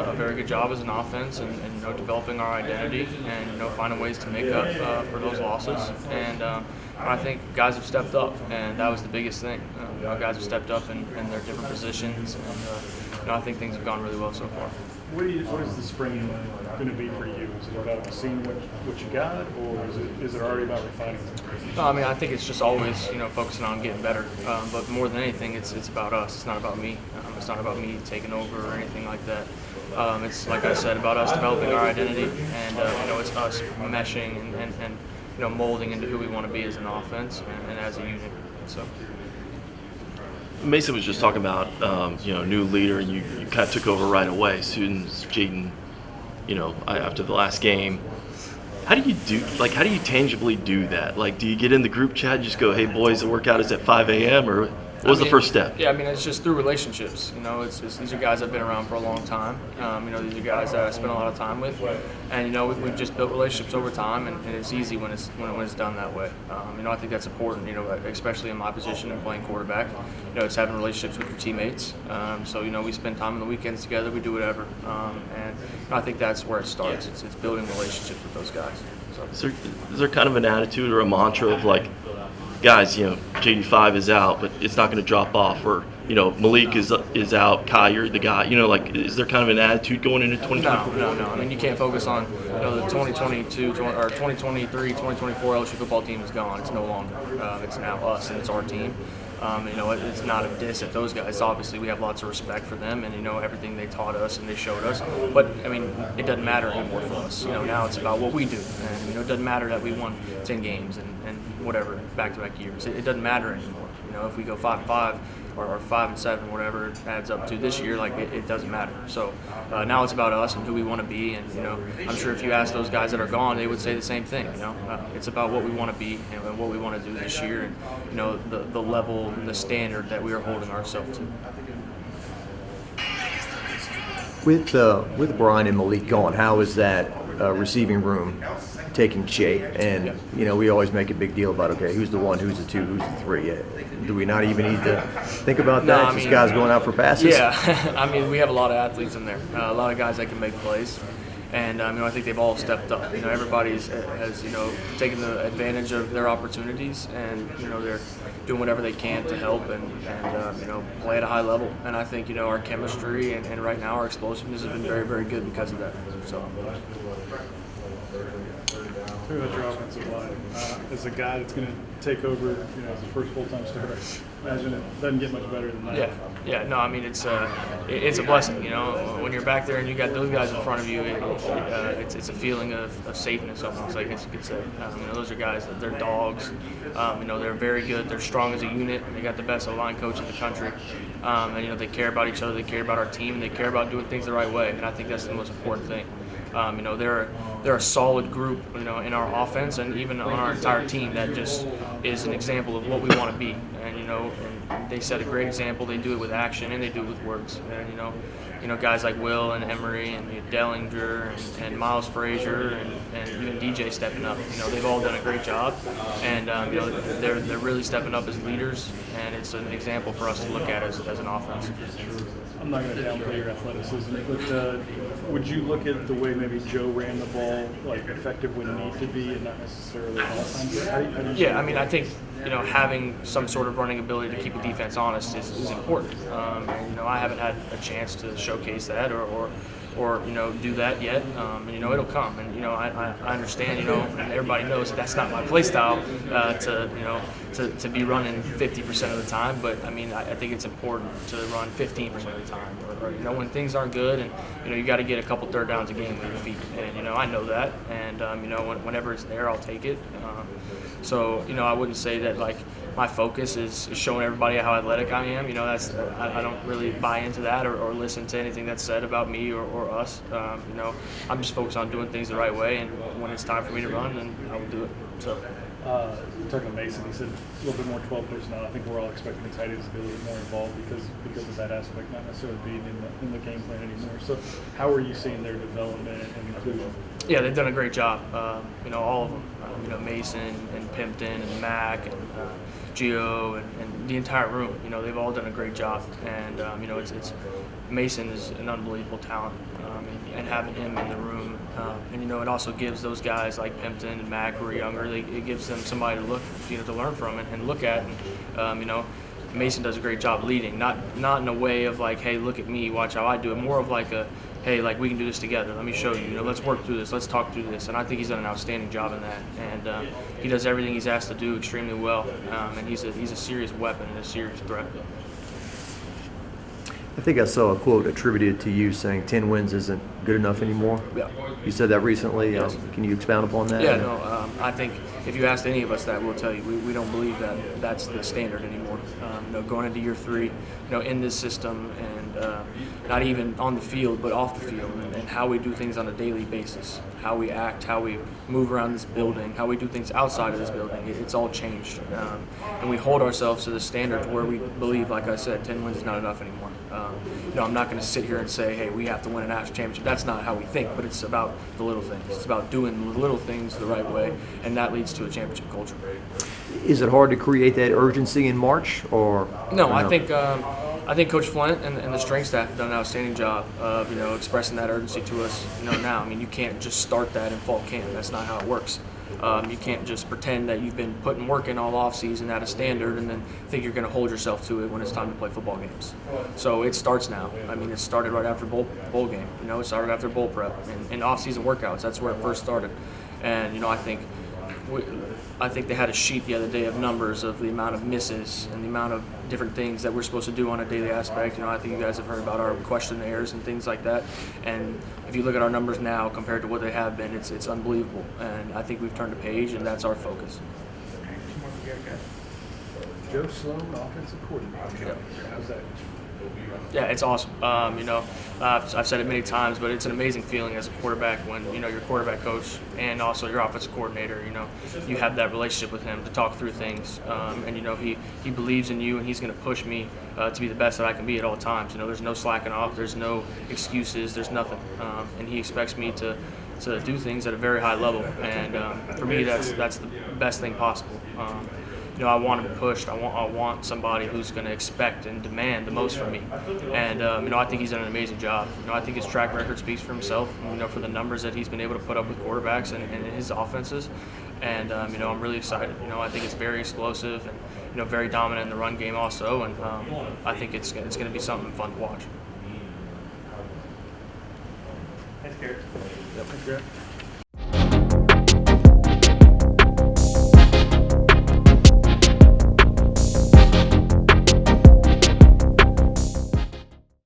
a very good job as an offense, and developing our identity, and finding ways to make up for those losses. And I think guys have stepped up, and that was the biggest thing. Guys have stepped up in their different positions, and I think things have gone really well so far. What is the spring going to be for you? Is it about seeing what you got, or is it already about refining? No, I mean, I think it's just always focusing on getting better. But more than anything, it's about us. It's not about me. It's not about me taking over or anything like that. It's like I said, about us developing our identity, and it's us meshing and molding into who we want to be as an offense and as a unit. So. Mason was just talking about new leader, and you kind of took over right away as soon as Jaden, after the last game. How do you tangibly do that? Like, do you get in the group chat and just go, "Hey boys, the workout is at 5 a.m." or what was the first step? Yeah, I mean, it's just through relationships. These are guys I've been around for a long time. These are guys that I spent a lot of time with, and we've just built relationships over time, and it's easy when it's done that way. I think that's important. Especially in my position and playing quarterback. It's having relationships with your teammates. So we spend time on the weekends together. We do whatever, and I think that's where it starts. It's building relationships with those guys. So. Is there kind of an attitude or a mantra of like, guys, JD5 is out, but it's not going to drop off, or Malik is out, Kai, you're the guy. Is there kind of an attitude going into 2024? No. I mean, you can't focus on the 2022 or 2023, 2024 LSU football team is gone. It's no longer. It's now us, and it's our team. It's not a diss at those guys. Obviously, we have lots of respect for them, and everything they taught us and they showed us. But I mean, it doesn't matter anymore for us. Now it's about what we do, and it doesn't matter that we won 10 games and whatever back-to-back years. It doesn't matter anymore. If we go 5-5 or 5-7, whatever it adds up to this year, like it doesn't matter. So now it's about us and who we want to be, and I'm sure if you ask those guys that are gone, they would say the same thing. It's about what we want to be and what we want to do this year, and the level, the standard that we are holding ourselves to. With Brian and Malik gone, how is that receiving room taking shape? And we always make a big deal about, okay, who's the one, who's the two, who's the three. Do we not even need to think about that? No, Just guys going out for passes? Yeah, I mean, we have a lot of athletes in there, a lot of guys that can make plays, and I think they've all stepped up. Everybody has taken the advantage of their opportunities, and they're doing whatever they can to help and play at a high level. And I think our chemistry and right now our explosiveness has been very, very good because of that. So. Talk about your offensive line. As a guy that's going to take over, as a first full-time starter, imagine it doesn't get much better than that. Yeah. No, I mean, it's a blessing. When you're back there and you got those guys in front of you, it's a feeling of safeness almost, I guess you could say. Those are guys that they're dogs. They're very good. They're strong as a unit. They got the best O-line coach in the country. And they care about each other. They care about our team. And they care about doing things the right way. And I think that's the most important thing. They're a solid group, in our offense and even on our entire team that just is an example of what we want to be. And and they set a great example. They do it with action and they do it with words. And guys like Will and Emery and Dellinger and Miles Frazier and even DJ stepping up. They've all done a great job, and they're really stepping up as leaders, and it's an example for us to look at as an offense. I'm not going to downplay your athleticism, but would you look at the way maybe Joe ran the ball, like effective when need to be and not necessarily all times? Yeah, I mean, I think having some sort of running ability to keep a defense honest is important. I haven't had a chance to showcase that or do that yet. It'll come, and I understand. And everybody knows that's not my play style to be running 50% of the time. But I mean, I think it's important to run 15% of the time, or when things aren't good, and you got to get a couple third downs a game with your feet, and I know that, and whenever it's there, I'll take it. So I wouldn't say that like my focus is showing everybody how athletic I am. I don't really buy into that or listen to anything that's said about me or us. I'm just focused on doing things the right way, and when it's time for me to run, then I will do it. So. Talking to Mason, he said a little bit more 12 personnel. I think we're all expecting the tight ends to be a little more involved because of that aspect, not necessarily being in the game plan anymore. So, how are you seeing their development and inclusion? Yeah, they've done a great job. All of them. Mason and Pimpton and Mack and Gio, and the entire room. You know, they've all done a great job, and you know, it's Mason is an unbelievable talent, and having him in the room, and you know, it also gives those guys like Pimpton and Mack who are younger, it gives them somebody to look, you know, to learn from and look at, and you know, Mason does a great job leading, not in a way of like, hey, look at me, watch how I do it, more of like a, hey, like we can do this together. Let me show you. You know, let's work through this. Let's talk through this. And I think he's done an outstanding job in that. And he does everything he's asked to do extremely well. And he's a serious weapon and a serious threat. I think I saw a quote attributed to you saying 10 wins isn't good enough anymore. Yeah. You said that recently. Yes. Can you expound upon that? Yeah, no, I think if you asked any of us that, we'll tell you we don't believe that that's the standard anymore. You know, going into year 3, you know, in this system, and not even on the field, but off the field, and how we do things on a daily basis, how we act, how we move around this building, how we do things outside of this building, it's all changed. And we hold ourselves to the standards where we believe, like I said, 10 wins is not enough anymore. You know, I'm not going to sit here and say, hey, we have to win a national championship. That's not how we think, but it's about the little things. It's about doing the little things the right way, and that leads to a championship culture. Is it hard to create that urgency in March, or No, I think Coach Flint and the strength staff have done an outstanding job of, you know, expressing that urgency to us, you know, now. I mean, you can't just start that in fall camp. That's not how it works. You can't just pretend that you've been putting work in all offseason at a standard and then think you're going to hold yourself to it when it's time to play football games. So it starts now. I mean, it started right after bowl game. You know, it started after bowl prep and off-season workouts. That's where it first started. And, you know, I think they had a sheet the other day of numbers of the amount of misses and the amount of different things that we're supposed to do on a daily aspect. You know, I think you guys have heard about our questionnaires and things like that. And if you look at our numbers now compared to what they have been, it's unbelievable. And I think we've turned a page, and that's our focus. Joe Sloan, offensive coordinator. How's that? Yeah, it's awesome. You know, I've said it many times, but it's an amazing feeling as a quarterback when, you know, your quarterback coach and also your offensive coordinator, you know, you have that relationship with him to talk through things. And, you know, he believes in you, and he's going to push me to be the best that I can be at all times. You know, there's no slacking off. There's no excuses. There's nothing. And he expects me to do things at a very high level. And for me, that's the best thing possible. You know, I want him pushed. I want somebody who's going to expect and demand the most from me. And you know, I think he's done an amazing job. You know, I think his track record speaks for himself. You know, for the numbers that he's been able to put up with quarterbacks and his offenses. And you know, I'm really excited. You know, I think it's very explosive and, you know, very dominant in the run game also. And I think it's going to be something fun to watch. Thanks, Garrett. Thanks, Garrett.